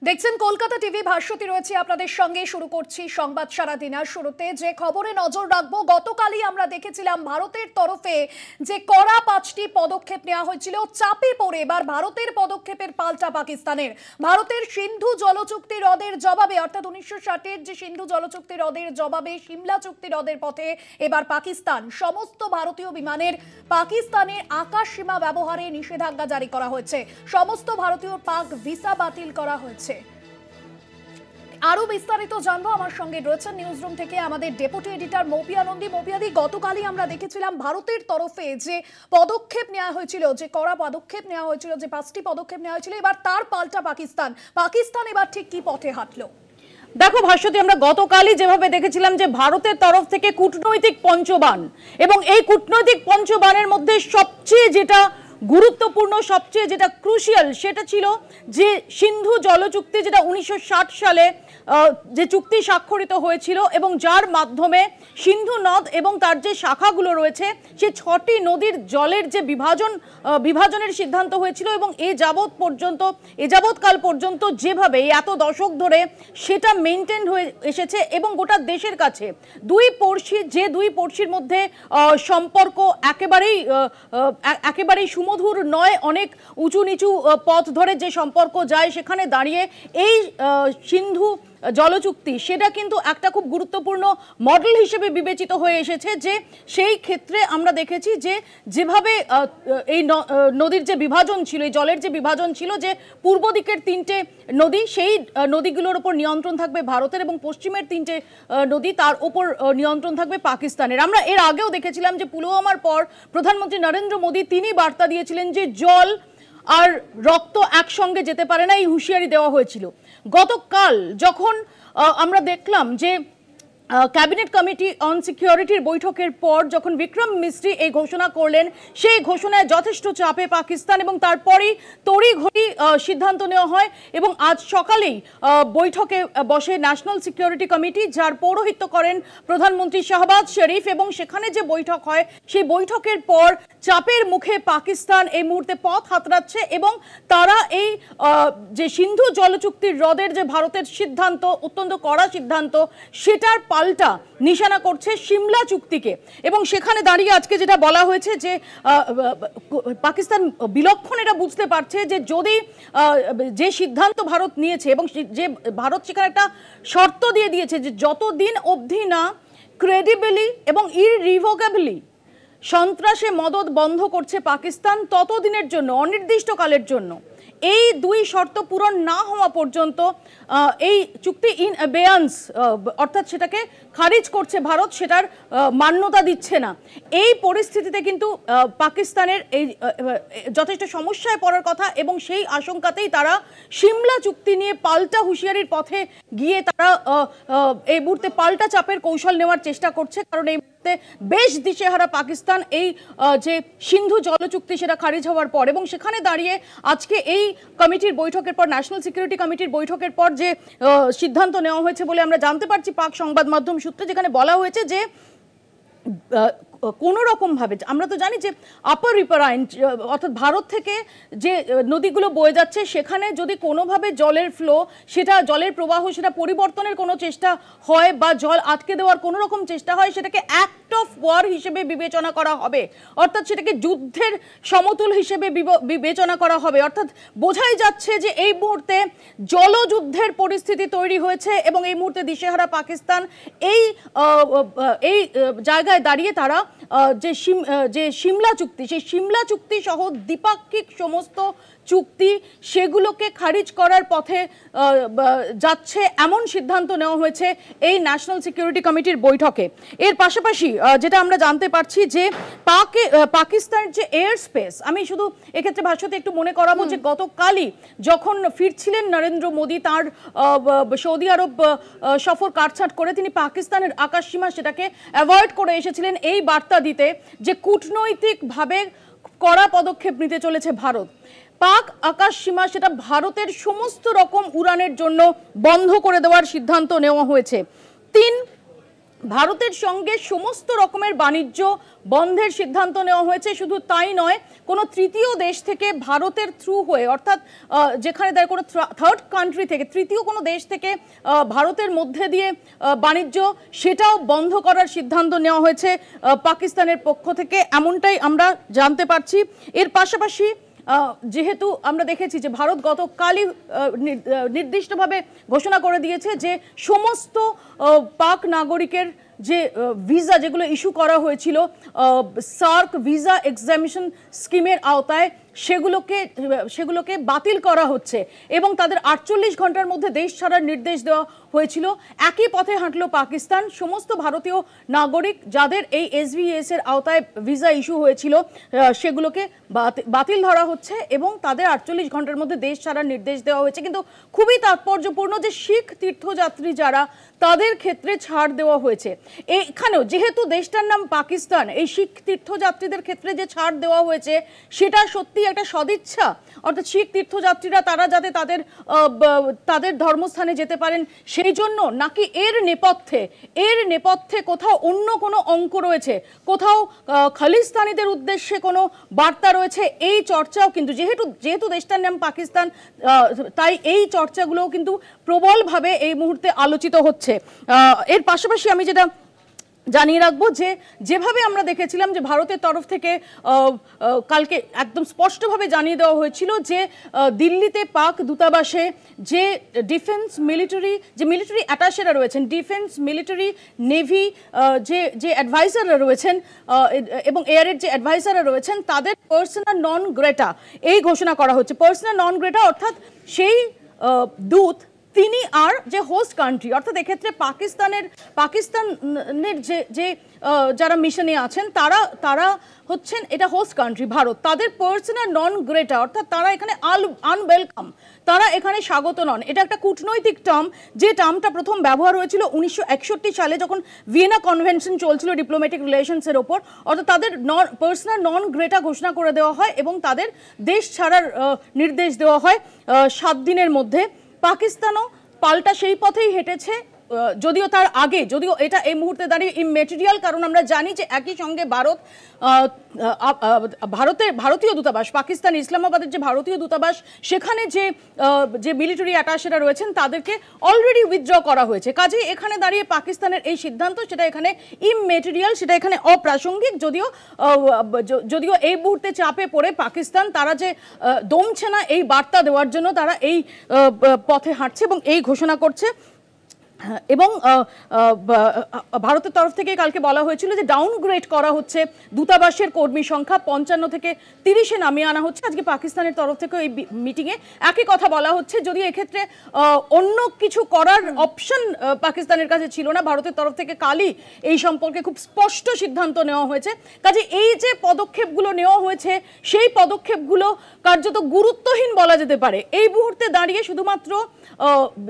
দেখছেন কলকাতা টিভি, ভাস্বতী রয়েছে আপনাদের সঙ্গে। শুরু করছি সংবাদ সারাদিন। আর শুরুতে যে খবরে নজর রাখবো, গতকালই আমরা দেখেছিলাম ভারতের তরফে যে কড়া 5টি পদক্ষেপ নেওয়া হয়েছিল, চাপে পড়ে এবার ভারতের পদক্ষেপের পাল্টা পাকিস্তানের। ভারতের সিন্ধু জলচুক্তি হ্রদের জবাবে, অর্থাৎ 1960-এর যে সিন্ধু জলচুক্তি হ্রদের জবাবে সিমলা চুক্তি হ্রদের পথে এবার পাকিস্তান। সমস্ত ভারতীয় বিমানের পাকিস্তানের আকাশ সীমা ব্যবহারে নিষেধাজ্ঞা জারি করা হয়েছে। সমস্ত ভারতীয় পাক ভিসা বাতিল করা হয়েছে। আরো বিস্তারিত জানবো, আমার সঙ্গে রয়েছেন নিউজরুম থেকে আমাদের ডেপুটি এডিটর মৌপিয়া নন্দী। মৌপিয়াদি, গতকালই আমরা দেখেছিলাম ভারতের তরফে যে পদক্ষেপ নেওয়া হয়েছিল, যে কড়া পদক্ষেপ নেওয়া হয়েছিল, যে 5টি পদক্ষেপ নেওয়া হয়েছিল, এবার তার পাল্টা পাকিস্তান এবার ঠিক কি পথে হাঁটলো? দেখো ভাস্বতী, আমরা গতকালই যেভাবে দেখেছিলাম যে ভারতের তরফ থেকে কূটনৈতিক পঞ্চবান, এবং এই কূটনৈতিক পঞ্চবানের মধ্যে সবচেয়ে যেটা গুরুত্বপূর্ণ, সবচেয়ে যেটা ক্রুশিয়াল, সেটা ছিল যে সিন্ধু জলচুক্তি, যেটা 1960 সালে যে চুক্তি স্বাক্ষরিত হয়েছিল এবং যার মাধ্যমে সিন্ধু নদ এবং তার যে শাখাগুলো রয়েছে সেই 6টি নদীর জলের যে বিভাজনের সিদ্ধান্ত হয়েছিল। এবং এ যাবৎকাল পর্যন্ত যেভাবে এত দশক ধরে সেটা মেনটেন হয়ে এসেছে এবং গোটা দেশের কাছে দুই পড়শির মধ্যে সম্পর্ক একেবারেই সুমধুর নয়। অনেক উঁচু নিচু পথ ধরে যে সম্পর্ক যায়, সেখানে দাঁড়িয়ে এই সিন্ধু জলচুক্তি সেটা কিন্তু একটা খুব গুরুত্বপূর্ণ মডেল হিসেবে বিবেচিত হয়ে এসেছে। যে সেই ক্ষেত্রে আমরা দেখেছি যে যেভাবে এই নদীর যে বিভাজন ছিল, এই জলের যে বিভাজন ছিল, যে পূর্ব দিকের 3টে নদী, সেই নদীগুলোর উপর নিয়ন্ত্রণ থাকবে ভারতের, এবং পশ্চিমের 3টে নদী, তার উপর নিয়ন্ত্রণ থাকবে পাকিস্তানের। আমরা এর আগেও দেখেছিলাম যে পুলওয়ামার পর প্রধানমন্ত্রী নরেন্দ্র মোদী তিনি বার্তা দিয়েছিলেন যে জল আর রক্ত একসঙ্গে যেতে পারে না, এই হুঁশিয়ারি দেওয়া হয়েছিল। গতকাল যখন আমরা দেখলাম যে ক্যাবিনেট কমিটি অন সিকিউরিটির বৈঠকের পর যখন বিক্রম মিস্ত্রি এই ঘোষণা করলেন, সেই ঘোষণায় যথেষ্ট চাপে পাকিস্তান, এবং তারপরেই তড়িঘড়ি সিদ্ধান্ত নেওয়া হয়। এবং আজ সকালেই বৈঠকে বসে ন্যাশনাল সিকিউরিটি কমিটি, যার পৌরোহিত্য করেন প্রধানমন্ত্রী শাহবাজ শরীফ, এবং সেখানে যে বৈঠক হয় সেই বৈঠকের পর চাপের মুখে পাকিস্তান এই মুহূর্তে পথ হাতড়াচ্ছে এবং তারা এই যে সিন্ধু জলচুক্তির হ্রদের যে ভারতের সিদ্ধান্ত, অত্যন্ত কড়া সিদ্ধান্ত, সেটার পাল্টা নিশানা করছে সিমলা চুক্তিকে। এবং সেখানে দাঁড়িয়ে আজকে যেটা বলা হয়েছে যে পাকিস্তান বিলক্ষণ এটা বুঝতে পারছে যে যদি যে সিদ্ধান্ত ভারত নিয়েছে, এবং যে ভারত সেখানে একটা শর্ত দিয়ে দিয়েছে যে যতদিন অবধি না ক্রেডিবলি এবং ইররিভোকেবলি সন্ত্রাসে মদদ বন্ধ করছে পাকিস্তান, ততদিনের জন্য, অনির্দিষ্টকালের জন্য, এই দুই শর্ত পূরণ না হওয়া পর্যন্ত এই চুক্তি ইন অ্যাবেয়ান্স, অর্থাৎ সেটাকে খারিজ করছে ভারত, সেটার মান্যতা দিচ্ছে না। এই পরিস্থিতিতে কিন্তু পাকিস্তানের এই যথেষ্ট সমস্যায় পড়ার কথা, এবং সেই আশঙ্কাতেই তারা সিমলা চুক্তি নিয়ে পাল্টা হুঁশিয়ারির পথে গিয়ে তারা এই মুহূর্তে পাল্টা চাপের কৌশল নেওয়ার চেষ্টা করছে। কারণ এই মুহূর্তে বেশ দিশেহারা পাকিস্তান এই যে সিন্ধু জলচুক্তি সেটা খারিজ হওয়ার পর, এবং সেখানে দাঁড়িয়ে আজকে এই কমিটির বৈঠকের পর, ন্যাশনাল সিকিউরিটি কমিটির বৈঠকের পর যে সিদ্ধান্ত নেওয়া হয়েছে বলে আমরা জানতে পারছি পাক সংবাদ মাধ্যম সূত্রে, যেখানে বলা হয়েছে যে কোনো রকমভাবে, আমরা তো জানি যে আপার রিভারাইন, অর্থাৎ ভারত থেকে যে নদীগুলো বয়ে যাচ্ছে, সেখানে যদি কোনোভাবে জলের ফ্লো, সেটা জলের প্রবাহ, সেটা পরিবর্তনের কোনো চেষ্টা হয় বা জল আটকে দেওয়ার কোনো রকম চেষ্টা হয়, সেটাকে অ্যাক্ট অফ ওয়ার হিসেবে বিবেচনা করা হবে। অর্থাৎ সেটাকে যুদ্ধের সমতুল হিসেবে বিবেচনা করা হবে। অর্থাৎ বোঝাই যাচ্ছে যে এই মুহূর্তে জলযুদ্ধের পরিস্থিতি তৈরি হয়েছে, এবং এই মুহূর্তে দিশেহারা পাকিস্তান এই জায়গায় দাঁড়িয়ে তারা যে সিমলা চুক্তি, সেই সিমলা চুক্তি সহ দ্বিপাক্ষিক সমস্ত চুক্তি সেগুলোকে খারিজ করার পথে যাচ্ছে, এমন সিদ্ধান্ত নেওয়া হয়েছে এই ন্যাশনাল সিকিউরিটি কমিটির বৈঠকে। এর পাশাপাশি যেটা আমরা জানতে পারছি যে পাকিস্তানের যে এয়ার স্পেস, আমি শুধু এক্ষেত্রে ভাষ্যতে একটু মনে করাবো যে গতকালই যখন ফিরছিলেন নরেন্দ্র মোদী তার সৌদি আরব সফর কাটছাট করে, তিনি পাকিস্তানের আকাশসীমা সেটাকে অ্যাভয়েড করে এসেছিলেন এই বার্তা দিতে যে কূটনৈতিকভাবে কড়া পদক্ষেপ নিতে চলেছে ভারত। পাক আকাশ সীমা সেটা ভারতের সমস্ত রকম উড়ানের জন্য বন্ধ করে দেওয়ার সিদ্ধান্ত নেওয়া হয়েছে। ভারতের সঙ্গে সমস্ত রকমের বাণিজ্য বন্ধের সিদ্ধান্ত নেওয়া হয়েছে। শুধু তাই নয়, কোনো তৃতীয় দেশ থেকে ভারতের থ্রু হয়ে, অর্থাৎ যেখানে তার কোনো থার্ড কান্ট্রি থেকে, তৃতীয় কোনো দেশ থেকে ভারতের মধ্যে দিয়ে বাণিজ্য, সেটাও বন্ধ করার সিদ্ধান্ত নেওয়া হয়েছে পাকিস্তানের পক্ষ থেকে, এমনটাই আমরা জানতে পারছি। এর পাশাপাশি যেহেতু আমরা দেখেছি যে ভারত গতকালই নির্দিষ্টভাবে ঘোষণা করে দিয়েছে যে সমস্ত পাক নাগরিকের যে ভিসা যেগুলো ইস্যু করা হয়েছিল সার্ক ভিসা এক্সামিশন স্কিমের আওতায়, সেগুলোকে বাতিল করা হচ্ছে এবং তাদের 48 ঘন্টার মধ্যে দেশ ছাড়ার নির্দেশ দেওয়া হয়েছিল। একই পথে হাঁটলো পাকিস্তান। সমস্ত ভারতীয় নাগরিক যাদের এই SVS এর আওতায় ভিসা ইস্যু হয়েছিল সেগুলোকে বাতিল ধরা হচ্ছে এবং তাদের 48 ঘন্টার মধ্যে দেশ ছাড়ার নির্দেশ দেওয়া হয়েছে। কিন্তু খুবই তাৎপর্যপূর্ণ যে শিখ তীর্থযাত্রী যারা, তাদের ক্ষেত্রে ছাড় দেওয়া হয়েছে। এখানেও যেহেতু দেশটার নাম পাকিস্তান, এই শিখ তীর্থযাত্রীদের ক্ষেত্রে যে ছাড় দেওয়া হয়েছে সেটা সত্যি একটা সদিচ্ছা। অর্থাৎ শিখ তীর্থযাত্রীরা তারা যাতে তাদের ধর্মস্থানে যেতে পারেন সেই জন্য, নাকি এর নেপথ্যে কোথাও অন্য কোনো অঙ্ক রয়েছে, কোথাও খালিস্তানিদের উদ্দেশ্যে কোনো বার্তা রয়েছে, এই চর্চাও কিন্তু যেহেতু দেশটার নাম পাকিস্তান, তাই এই চর্চাগুলোও কিন্তু প্রবলভাবে এই মুহূর্তে আলোচিত হচ্ছে। এর পাশাপাশি আমি যেটা জানিয়ে রাখবো যে যেভাবে আমরা দেখেছিলাম যে ভারতের তরফ থেকে কালকে একদম স্পষ্টভাবে জানিয়ে দেওয়া হয়েছিল যে দিল্লিতে পাক দূতাবাসে যে মিলিটারি অ্যাটাশেরা রয়েছেন, ডিফেন্স, মিলিটারি, নেভি যে অ্যাডভাইজাররা রয়েছেন এবং এয়ারের যে অ্যাডভাইজাররা রয়েছেন, তাদের পার্সোনা নন গ্রেটা এই ঘোষণা করা হচ্ছে। পার্সোনা নন গ্রেটা অর্থাৎ সেই দূত তিনি আর যে হোস্ট কান্ট্রি, অর্থাৎ এক্ষেত্রে পাকিস্তানের যে যারা মিশনে আছেন তারা হচ্ছেন এটা হোস্ট কান্ট্রি ভারত, তাদের পার্সোনা নন গ্রেটা অর্থাৎ তারা এখানে আনওয়েলকাম, তারা এখানে স্বাগত নন। এটা একটা কূটনৈতিক টার্ম, যে টার্মটা প্রথম ব্যবহার হয়েছিল 1961 সালে যখন ভিয়েনা কনভেনশন চলছিল ডিপ্লোম্যাটিক রিলেশনসের ওপর। অর্থাৎ তাদের পার্সোনা নন গ্রেটা ঘোষণা করে দেওয়া হয় এবং তাদের দেশ ছাড়ার নির্দেশ দেওয়া হয় 7 দিনের মধ্যে। পাকিস্তানও পাল্টা সেই পথেই হেঁটেছে, যদিও তার আগে, যদিও এটা এই মুহূর্তে দাঁড়িয়ে ইমেটেরিয়াল, কারণ আমরা জানি যে একই সঙ্গে ভারতীয় দূতাবাস, পাকিস্তান ইসলামাবাদের যে ভারতীয় দূতাবাস, সেখানে যে মিলিটারি অ্যাটাশেরা রয়েছেন তাদেরকে অলরেডি উইথড্র করা হয়েছে। কাজেই এখানে দাঁড়িয়ে পাকিস্তানের এই সিদ্ধান্ত, সেটা এখানে ইমেটেরিয়াল, সেটা এখানে অপ্রাসঙ্গিক। যদিও এই মুহূর্তে চাপে পড়ে পাকিস্তান, তারা যে দমছে না এই বার্তা দেওয়ার জন্য তারা এই পথে হাঁটছে এবং এই ঘোষণা করছে। এবং ভারতের তরফ থেকে কালকে বলা হয়েছিল যে ডাউনগ্রেড করা হচ্ছে দূতাবাসের কর্মী সংখ্যা, 55 থেকে 30-এ নামিয়ে আনা হচ্ছে। আজকে পাকিস্তানের তরফ থেকে এই মিটিংয়ে একই কথা বলা হচ্ছে, যদিও এক্ষেত্রে অন্য কিছু করার অপশন পাকিস্তানের কাছে ছিল না। ভারতের তরফ থেকে কালই এই সম্পর্কে খুব স্পষ্ট সিদ্ধান্ত নেওয়া হয়েছে। কাজে এই যে পদক্ষেপগুলো নেওয়া হয়েছে, সেই পদক্ষেপগুলো কার্যত গুরুত্বহীন বলা যেতে পারে। এই মুহূর্তে দাঁড়িয়ে শুধুমাত্র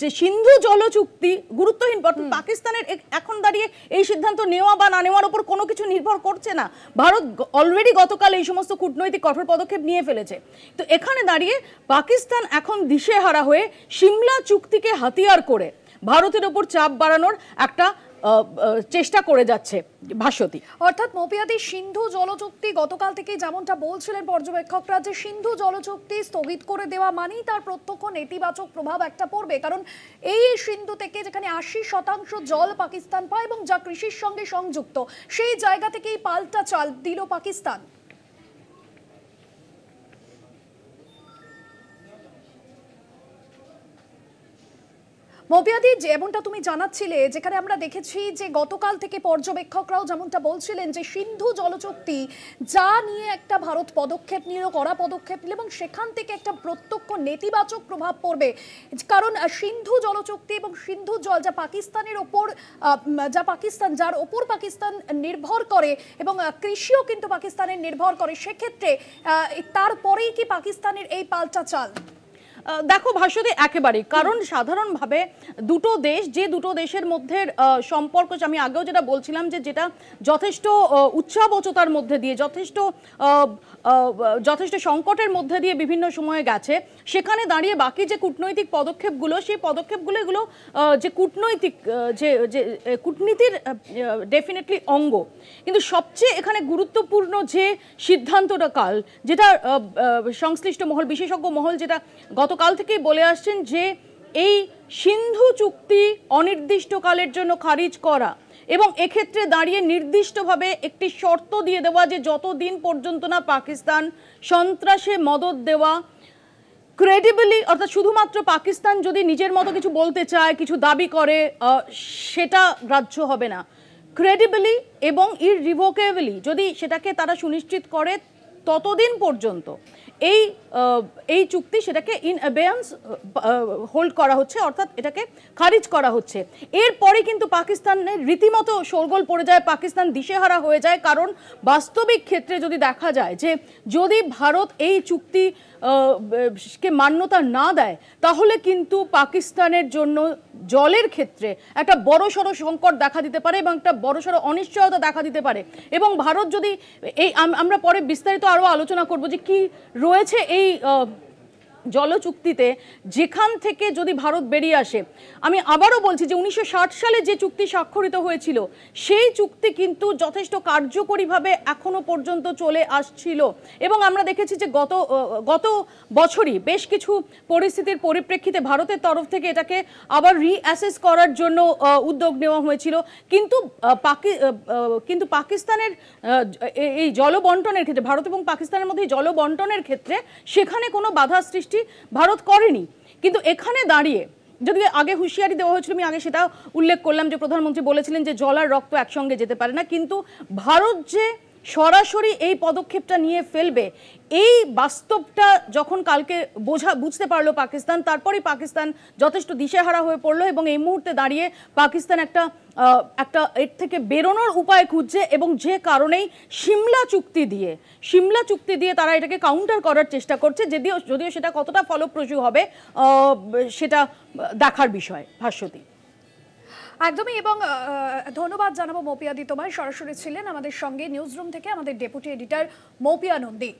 যে সিন্ধু জল চুক্তি গুরুত্বহীন, পাকিস্তানের এখন দাঁড়িয়ে এই সিদ্ধান্ত নেওয়া বা না নেওয়ার উপর কোনো কিছু নির্ভর করছে না। ভারত অলরেডি গতকাল এই সমস্ত কূটনৈতিক কঠোর পদক্ষেপ নিয়ে ফেলেছে। তো এখানে দাঁড়িয়ে পাকিস্তান এখন দিশেহারা হয়ে সিমলা চুক্তিকে হাতিয়ার করে ভারতের ওপর চাপ বাড়ানোর একটা চেষ্টা করে যাচ্ছে ভাস্বতী। অর্থাৎ মৌপিয়াদি, সিন্ধু জলচুক্তি গতকাল থেকে যেমনটা বলছিলেন পর্যবেক্ষকরা যে সিন্ধু জলচুক্তি স্থগিত করে দেওয়া মানেই তার প্রত্যক্ষ নেতিবাচক প্রভাব একটা পড়বে, কারণ এই সিন্ধু থেকে যেখানে 80% জল পাকিস্তান পায় এবং যা কৃষির সঙ্গে সংযুক্ত, সেই জায়গা থেকেই পাল্টা চাল দিল পাকিস্তান। মৌপিয়াদি, যেমনটা তুমি জানাচ্ছিলে, যেখানে আমরা দেখেছি যে গতকাল থেকে পর্যবেক্ষকরাও যেমনটা বলছিলেন যে সিন্ধু জলচুক্তি যা নিয়ে একটা ভারত পদক্ষেপ নিল, কড়া পদক্ষেপ নিল এবং সেখান থেকে একটা প্রত্যক্ষ নেতিবাচক প্রভাব পড়বে। কারণ সিন্ধু জলচুক্তি এবং সিন্ধু জল যা পাকিস্তানের ওপর, যার ওপর পাকিস্তান নির্ভর করে এবং কৃষিও কিন্তু পাকিস্তানের নির্ভর করে, সেক্ষেত্রে তারপরেই কি পাকিস্তানের এই পাল্টা চাল? দেখো ভাস্বতী, একেবারেই, কারণ সাধারণভাবে দুটো দেশ, যে দুটো দেশের মধ্যে সম্পর্ক, আমি আগেও যেটা বলছিলাম যে যেটা যথেষ্ট উচ্চাবচতার মধ্যে দিয়ে, যথেষ্ট সংকটের মধ্যে দিয়ে বিভিন্ন সময়ে গেছে, সেখানে দাঁড়িয়ে বাকি যে কূটনৈতিক পদক্ষেপগুলো, সেই পদক্ষেপগুলো এগুলো যে কূটনৈতিক যে কূটনীতির ডেফিনেটলি অঙ্গ। কিন্তু সবচেয়ে এখানে গুরুত্বপূর্ণ যে সিদ্ধান্তটা কাল, যেটা সংশ্লিষ্ট মহল, বিশেষজ্ঞ মহল যেটা গতকাল থেকেই বলে আসছেন, যে এই সিন্ধু চুক্তি অনির্দিষ্টকালের জন্য খারিজ করা এবং এক্ষেত্রে দাঁড়িয়ে নির্দিষ্টভাবে একটি শর্ত দিয়ে দেওয়া যে যতদিন পর্যন্ত না পাকিস্তান সন্ত্রাসে মদদ দেওয়া ক্রেডিবলি, অর্থাৎ শুধুমাত্র পাকিস্তান যদি নিজের মতো কিছু বলতে চায়, কিছু দাবি করে, সেটা গ্রাহ্য হবে না। ক্রেডিবলি এবং ইররিভোকেবলি যদি সেটাকে তারা সুনিশ্চিত করে, ততদিন পর্যন্ত এই চুক্তি সেটাকে ইন অ্যাবেয়ান্স হোল্ড করা হচ্ছে, অর্থাৎ এটাকে খারিজ করা হচ্ছে। এরপরে কিন্তু পাকিস্তানের রীতিমতো শোরগোল পড়ে যায়, পাকিস্তান দিশেহারা হয়ে যায়, কারণ বাস্তবিক ক্ষেত্রে যদি দেখা যায় যে যদি ভারত এই চুক্তি কে মান্যতা না দেয়, তাহলে কিন্তু পাকিস্তানের জন্য জলের ক্ষেত্রে একটা বড়সড় সংকট দেখা দিতে পারে এবং একটা বড়সড় অনিশ্চয়তা দেখা দিতে পারে। এবং ভারত যদি আমরা পরে বিস্তারিত আরও আলোচনা করব যে কি রয়েছে এই জল চুক্তিতে, যেখান থেকে যদি ভারত বেরিয়ে আসে। আমি আবারও বলছি যে 1960 সালে যে চুক্তি স্বাক্ষরিত হয়েছিল, সেই চুক্তি কিন্তু যথেষ্ট কার্যকরীভাবে এখনো পর্যন্ত চলে আসছিল এবং আমরা দেখেছি যে গত বছরই বেশ কিছু পরিস্থিতির পরিপ্রেক্ষিতে ভারতের তরফ থেকে এটাকে আবার রিঅ্যাসেস করার জন্য উদ্যোগ নেওয়া হয়েছিল। কিন্তু পাকিস্তানের এই জল বন্টনের ক্ষেত্রে, ভারত এবং পাকিস্তানের মধ্যে জল বন্টনের ক্ষেত্রে সেখানে কোনো বাধা সৃষ্টি ভারত করেনি। কিন্তু এখানে দাঁড়িয়ে যদি আগে হুঁশিয়ারি দেওয়া হয়েছিল, আমি আগে সেটা উল্লেখ করলাম যে প্রধানমন্ত্রী বলেছিলেন যে জল আর রক্ত একসঙ্গে যেতে পারে না, কিন্তু ভারত যে সরাসরি এই পদক্ষেপটা নিয়ে ফেলবে, এই বাস্তবটা যখন কালকে বুঝতে পারলো পাকিস্তান, তারপরেই পাকিস্তান যথেষ্ট দিশেহারা হয়ে পড়লো এবং এই মুহূর্তে দাঁড়িয়ে পাকিস্তান একটা এর থেকে বেরোনোর উপায় খুঁজছে এবং যে কারণেই সিমলা চুক্তি দিয়ে তারা এটাকে কাউন্টার করার চেষ্টা করছে। যদিও সেটা কতটা ফলপ্রসূ হবে সেটা দেখার বিষয়। ভাস্বতী, একদমই। এবং ধন্যবাদ জানাবো মৌপিয়াদি তোমায়, সরাসরি ছিলেন আমাদের সঙ্গে নিউজ রুম থেকে আমাদের ডেপুটি এডিটর মৌপিয়া নন্দী।